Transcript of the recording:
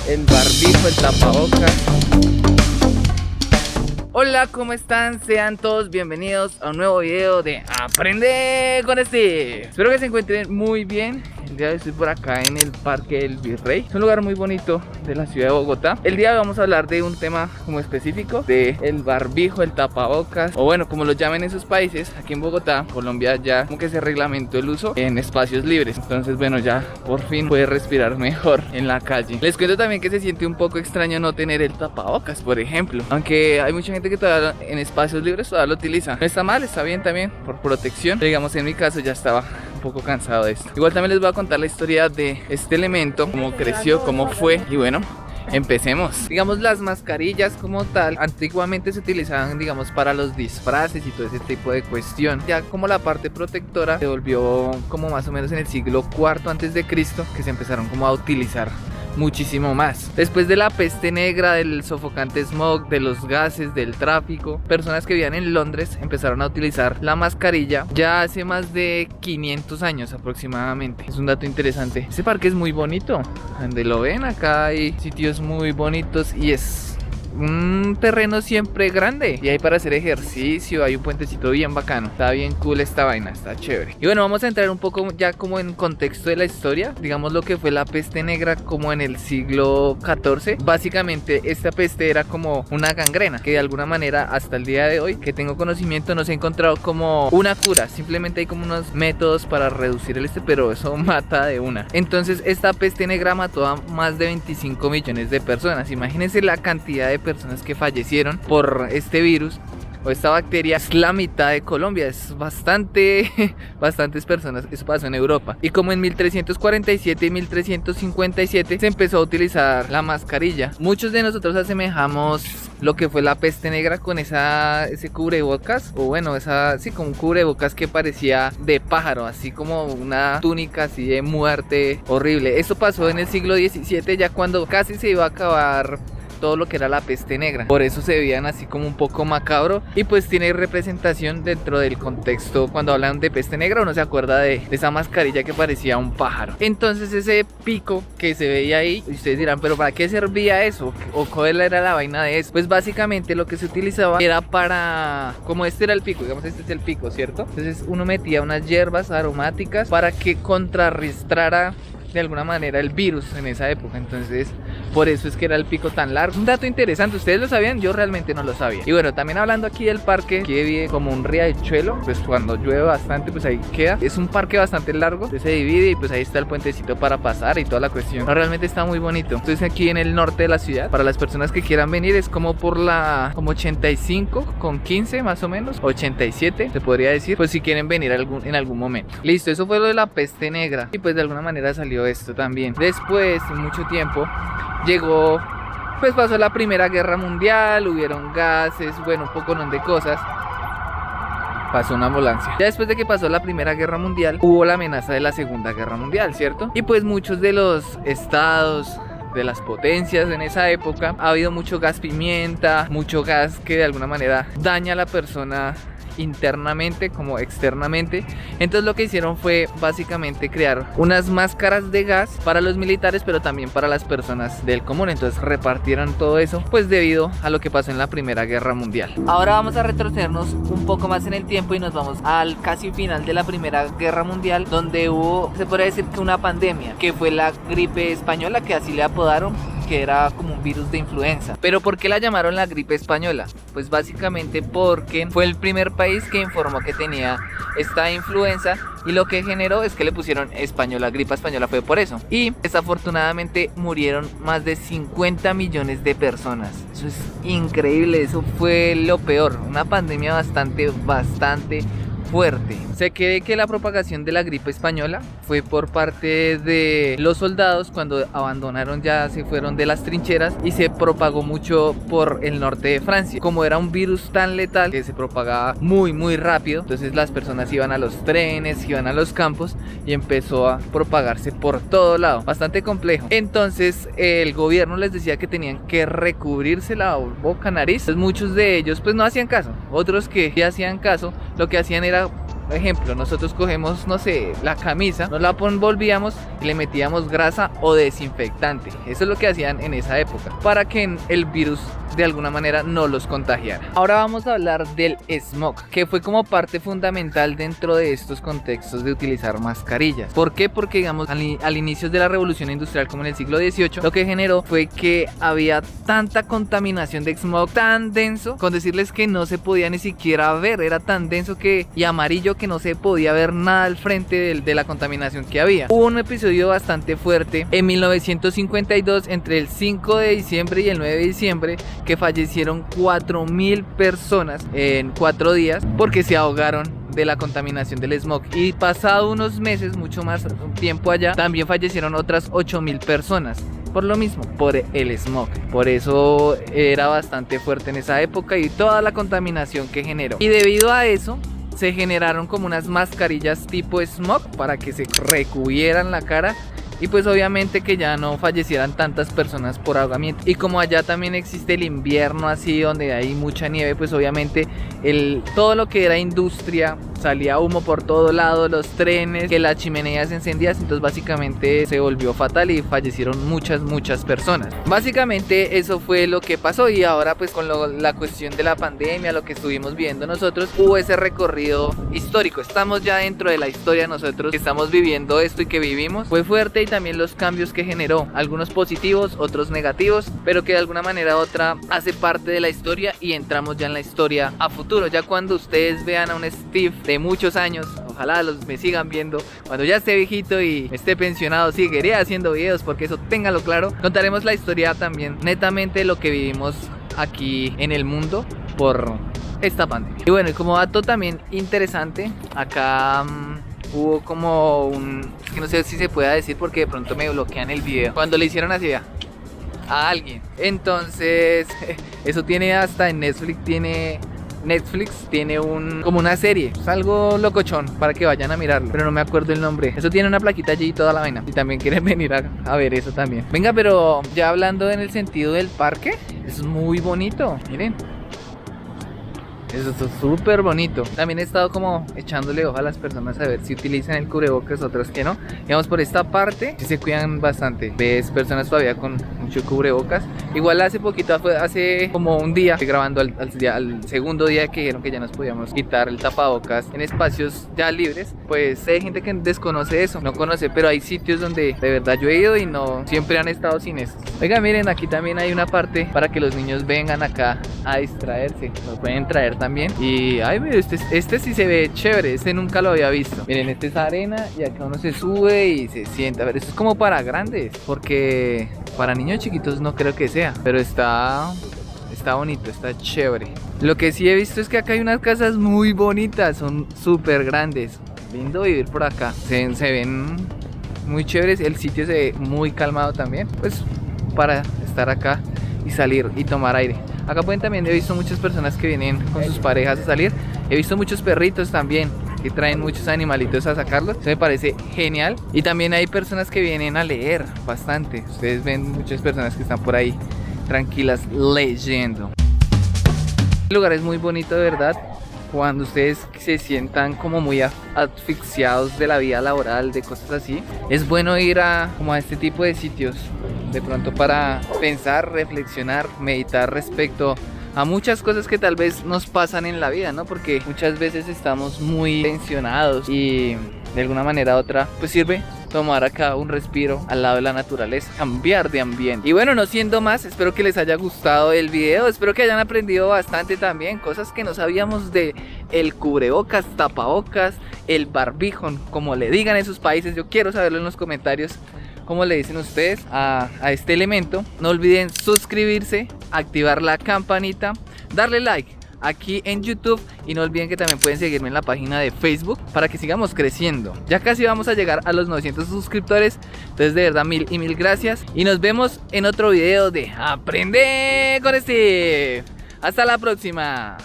el barbijo, el tapabocas. Hola, ¿cómo están? Sean todos bienvenidos a un nuevo video de Aprende con Steve. Espero que se encuentren muy bien. El día de hoy estoy por acá en el Parque del Virrey. Es un lugar muy bonito de la ciudad de Bogotá. El día de hoy vamos a hablar de un tema como específico, de el barbijo, el tapabocas, o bueno, como lo llamen en sus países. Aquí en Bogotá, Colombia, ya como que se reglamentó el uso en espacios libres. Entonces, bueno, ya por fin puede respirar mejor en la calle. Les cuento también que se siente un poco extraño no tener el tapabocas, por ejemplo. Aunque hay mucha gente que todavía en espacios libres todavía lo utiliza. No está mal, está bien también por protección. Pero digamos, en mi caso ya estaba un poco cansado de esto. Igual también les voy a contar la historia de este elemento, cómo creció, cómo fue. Y bueno, empecemos. Digamos, las mascarillas como tal antiguamente se utilizaban, digamos, para los disfraces y todo ese tipo de cuestión. Ya como la parte protectora se volvió como más o menos en el siglo IV antes de Cristo, que se empezaron como a utilizar muchísimo más. Después de la peste negra, del sofocante smog, de los gases, del tráfico, personas que vivían en Londres empezaron a utilizar la mascarilla ya hace más de 500 años aproximadamente. Es un dato interesante. Este parque es muy bonito, donde lo ven, acá hay sitios muy bonitos y es un terreno siempre grande y hay para hacer ejercicio, hay un puentecito bien bacano, está bien cool esta vaina, está chévere. Y bueno, vamos a entrar un poco ya como en contexto de la historia, digamos lo que fue la peste negra como en el siglo XIV. Básicamente esta peste era como una gangrena que de alguna manera hasta el día de hoy que tengo conocimiento no se ha encontrado como una cura, simplemente hay como unos métodos para reducir el pero eso mata de una. Entonces esta peste negra mató a más de 25 millones de personas. Imagínense la cantidad de personas que fallecieron por este virus o esta bacteria. Es la mitad de Colombia, es bastantes personas. Eso pasó en Europa. Y como en 1347 y 1357 se empezó a utilizar la mascarilla. Muchos de nosotros asemejamos lo que fue la peste negra con ese cubrebocas, o bueno, sí, como un cubrebocas que parecía de pájaro, así como una túnica así de muerte horrible. Esto pasó en el siglo XVII, ya cuando casi se iba a acabar todo lo que era la peste negra. Por eso se veían así como un poco macabro y pues tiene representación dentro del contexto. Cuando hablan de peste negra uno se acuerda de esa mascarilla que parecía un pájaro. Entonces ese pico que se veía ahí, ustedes dirán, pero ¿para qué servía eso? ¿O cuál era la vaina de eso? Pues básicamente lo que se utilizaba era para, como este era el pico, digamos este es el pico, ¿cierto? Entonces uno metía unas hierbas aromáticas para que contrarrestara de alguna manera el virus en esa época. Entonces por eso es que era el pico tan largo. Un dato interesante, ¿ustedes lo sabían? Yo realmente no lo sabía. Y bueno, también hablando aquí del parque, que vive como un riachuelo, pues cuando llueve bastante pues ahí queda. Es un parque bastante largo, entonces se divide y pues ahí está el puentecito para pasar y toda la cuestión. No, realmente está muy bonito. Entonces aquí en el norte de la ciudad, para las personas que quieran venir, es como por la 85 con 15 más o menos, 87 se podría decir, pues si quieren venir en algún momento. Listo, eso fue lo de la peste negra y pues de alguna manera salió esto también. Después, en mucho tiempo, llegó, pues pasó la Primera Guerra Mundial, hubieron gases, bueno, un poco de cosas. Pasó una ambulancia. Ya después de que pasó la Primera Guerra Mundial, hubo la amenaza de la Segunda Guerra Mundial, ¿cierto? Y pues muchos de los estados, de las potencias en esa época, ha habido mucho gas pimienta, mucho gas que de alguna manera daña a la persona internamente como externamente. Entonces lo que hicieron fue básicamente crear unas máscaras de gas para los militares, pero también para las personas del común. Entonces repartieron todo eso pues debido a lo que pasó en la Primera Guerra Mundial. Ahora vamos a retrocedernos un poco más en el tiempo y nos vamos al casi final de la Primera Guerra Mundial, donde hubo, se podría decir que una pandemia, que fue la gripe española, que así le apodaron, que era como un virus de influenza. ¿Pero por qué la llamaron la gripe española? Pues básicamente porque fue el primer país que informó que tenía esta influenza y lo que generó es que le pusieron española, gripe española fue por eso. Y desafortunadamente murieron más de 50 millones de personas. Eso es increíble, eso fue lo peor, una pandemia bastante fuerte. Se cree que la propagación de la gripe española fue por parte de los soldados cuando abandonaron, ya se fueron de las trincheras, y se propagó mucho por el norte de Francia. Como era un virus tan letal que se propagaba muy rápido, entonces las personas iban a los trenes, iban a los campos y empezó a propagarse por todo lado. Bastante complejo. Entonces el gobierno les decía que tenían que recubrirse la boca, nariz. Entonces muchos de ellos pues no hacían caso. Otros que sí hacían caso, lo que hacían era ejemplo, nosotros cogemos, no sé, la camisa, nos la envolvíamos y le metíamos grasa o desinfectante. Eso es lo que hacían en esa época, para que el virus de alguna manera no los contagiara. Ahora vamos a hablar del smog, que fue como parte fundamental dentro de estos contextos de utilizar mascarillas. ¿Por qué? Porque digamos al inicio de la revolución industrial, como en el siglo XVIII, lo que generó fue que había tanta contaminación de smog tan denso, con decirles que no se podía ni siquiera ver, era tan denso y amarillo que no se podía ver nada al frente de la contaminación que había. Hubo un episodio bastante fuerte en 1952, entre el 5 de diciembre y el 9 de diciembre, que fallecieron 4.000 personas en 4 días porque se ahogaron de la contaminación del smog. Y pasado unos meses, mucho más tiempo allá, también fallecieron otras 8.000 personas por lo mismo, por el smog. Por eso era bastante fuerte en esa época y toda la contaminación que generó. Y debido a eso se generaron como unas mascarillas tipo smog para que se recubrieran la cara y pues obviamente que ya no fallecieran tantas personas por ahogamiento. Y como allá también existe el invierno así donde hay mucha nieve, pues obviamente todo lo que era industria, salía humo por todo lado, los trenes, que las chimeneas encendidas, entonces básicamente se volvió fatal y fallecieron muchas personas. Básicamente eso fue lo que pasó. Y ahora pues con la cuestión de la pandemia, lo que estuvimos viendo nosotros, hubo ese recorrido histórico. Estamos ya dentro de la historia nosotros que estamos viviendo esto y que vivimos. Fue fuerte, y también los cambios que generó, algunos positivos, otros negativos, pero que de alguna manera u otra hace parte de la historia y entramos ya en la historia a futuro. Ya cuando ustedes vean a un Steve de muchos años, ojalá me sigan viendo cuando ya esté viejito y esté pensionado, seguiré haciendo videos, porque eso téngalo claro. Contaremos la historia también netamente de lo que vivimos aquí en el mundo por esta pandemia. Y bueno, y como dato también interesante, acá hubo como es que no sé si se pueda decir porque de pronto me bloquean el video, cuando le hicieron así a alguien. Entonces eso tiene hasta en Netflix, tiene como una serie, es algo locochón para que vayan a mirarlo, pero no me acuerdo el nombre. Eso tiene una plaquita allí y toda la vaina, y también quieren venir a ver eso también. Venga, pero ya hablando en el sentido del parque, es muy bonito, miren. Eso es súper bonito. También he estado como echándole ojo a las personas a ver si utilizan el cubrebocas, otras que no. Digamos, por esta parte sí se cuidan bastante. Ves personas todavía con mucho cubrebocas. Igual hace poquito, hace como un día, estoy grabando al segundo día que dijeron que ya nos podíamos quitar el tapabocas en espacios ya libres. Pues hay gente que desconoce eso, no conoce, pero hay sitios donde de verdad yo he ido y no siempre han estado sin eso. Oiga, miren, aquí también hay una parte para que los niños vengan acá a distraerse. Lo pueden traer también. Y ay, mire, este sí se ve chévere. Este nunca lo había visto. Miren, este es arena y acá uno se sube y se sienta. A ver, esto es como para grandes, porque para niños chiquitos no creo que sea, pero está bonito, está chévere. Lo que sí he visto es que acá hay unas casas muy bonitas, son súper grandes. Lindo vivir por acá. Se ven muy chéveres. El sitio se ve muy calmado también, pues para estar acá y salir y tomar aire. Acá pueden también, he visto muchas personas que vienen con sus parejas a salir. He visto muchos perritos también que traen muchos animalitos a sacarlos. Eso me parece genial. Y también hay personas que vienen a leer bastante. Ustedes ven muchas personas que están por ahí tranquilas leyendo. El lugar es muy bonito, de verdad. Cuando ustedes se sientan como muy asfixiados de la vida laboral, de cosas así, es bueno ir como a este tipo de sitios, de pronto para pensar, reflexionar, meditar respecto a muchas cosas que tal vez nos pasan en la vida, ¿no? Porque muchas veces estamos muy tensionados y de alguna manera u otra pues sirve tomar acá un respiro al lado de la naturaleza, cambiar de ambiente. Y bueno, no siendo más, espero que les haya gustado el video, espero que hayan aprendido bastante también, cosas que no sabíamos de el cubrebocas, tapabocas, el barbijo, como le digan en sus países. Yo quiero saberlo en los comentarios, cómo le dicen ustedes a este elemento. No olviden suscribirse, activar la campanita, darle like aquí en YouTube y no olviden que también pueden seguirme en la página de Facebook para que sigamos creciendo. Ya casi vamos a llegar a los 900 suscriptores, entonces de verdad mil y mil gracias y nos vemos en otro video de Aprende con Steve. Hasta la próxima.